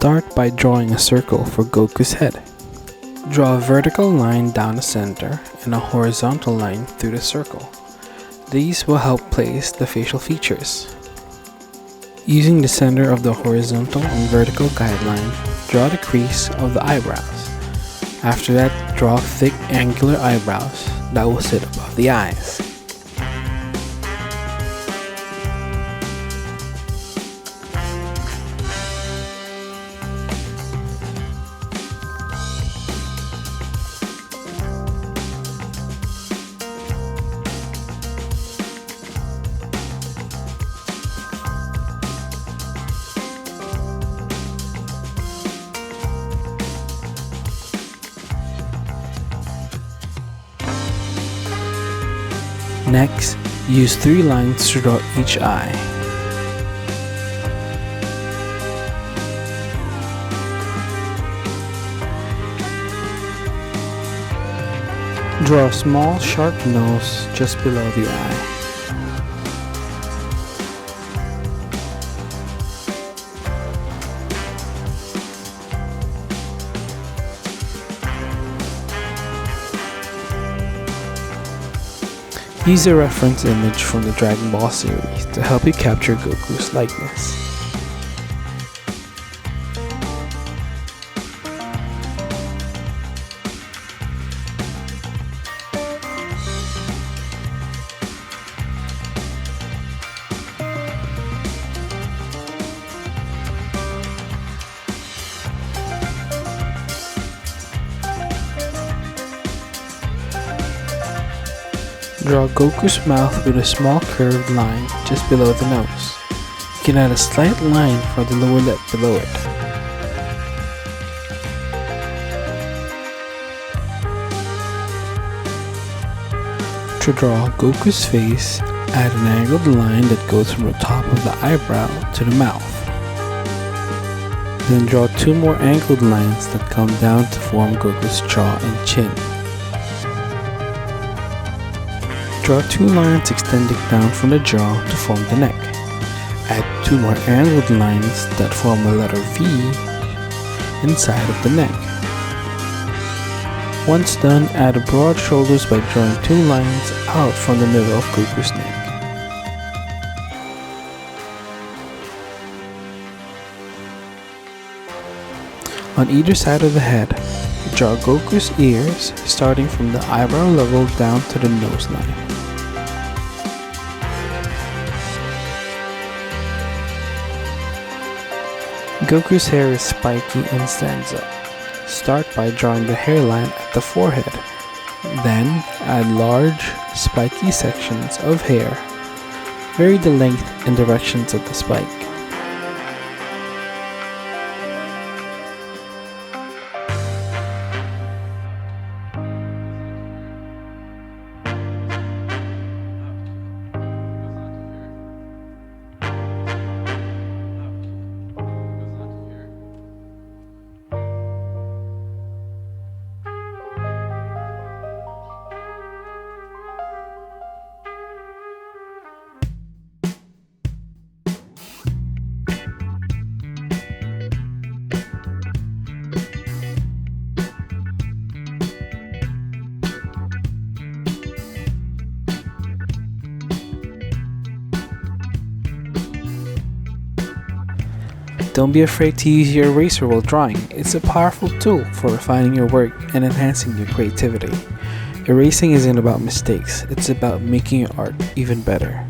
Start by drawing a circle for Goku's head. Draw a vertical line down the center and a horizontal line through the circle. These will help place the facial features. Using the center of the horizontal and vertical guideline, draw the crease of the eyebrows. After that, draw thick angular eyebrows that will sit above the eyes. Next, use 3 lines to draw each eye. Draw a small sharp nose just below the eye. Use a reference image from the Dragon Ball series to help you capture Goku's likeness. Draw Goku's mouth with a small curved line just below the nose. You can add a slight line for the lower lip below it. To draw Goku's face, add an angled line that goes from the top of the eyebrow to the mouth. Then draw 2 more angled lines that come down to form Goku's jaw and chin. Draw 2 lines extending down from the jaw to form the neck. Add 2 more angled lines that form a letter V inside of the neck. Once done, add broad shoulders by drawing 2 lines out from the middle of Goku's neck. On either side of the head, draw Goku's ears starting from the eyebrow level down to the nose line. Goku's hair is spiky and stands up. Start by drawing the hairline at the forehead. Then add large, spiky sections of hair. Vary the length and directions of the spike. Don't be afraid to use your eraser while drawing. It's a powerful tool for refining your work and enhancing your creativity. Erasing isn't about mistakes, it's about making your art even better.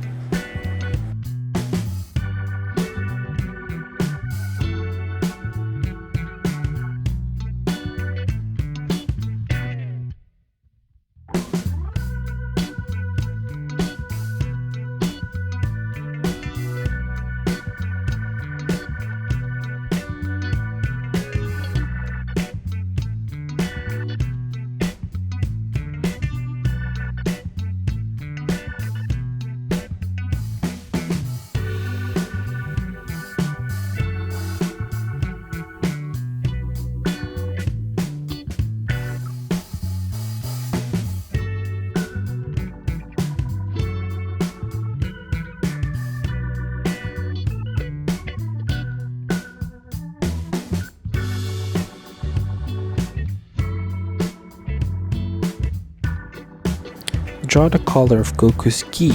draw the collar of Goku's gi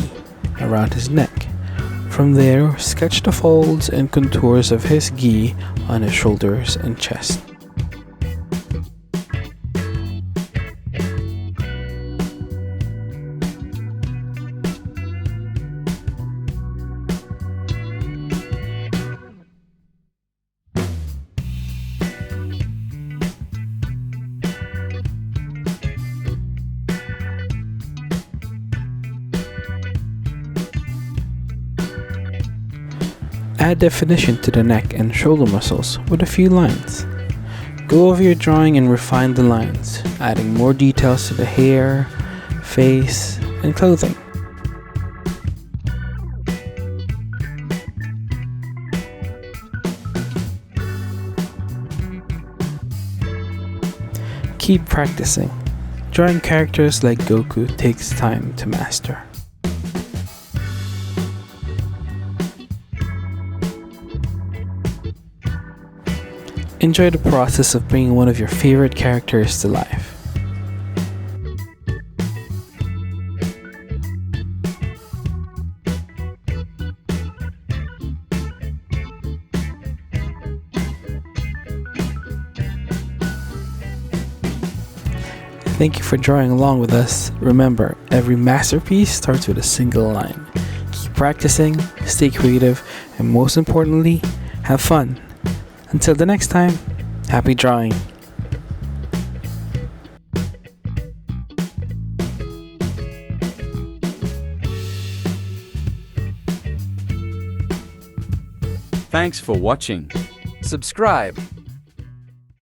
around his neck. From there, sketch the folds and contours of his gi on his shoulders and chest. Add definition to the neck and shoulder muscles with a few lines. Go over your drawing and refine the lines, adding more details to the hair, face, and clothing. Keep practicing. Drawing characters like Goku takes time to master. Enjoy the process of bringing one of your favorite characters to life. Thank you for drawing along with us. Remember, every masterpiece starts with a single line. Keep practicing, stay creative, and most importantly, have fun. Until the next time, happy drawing! Thanks for watching. Subscribe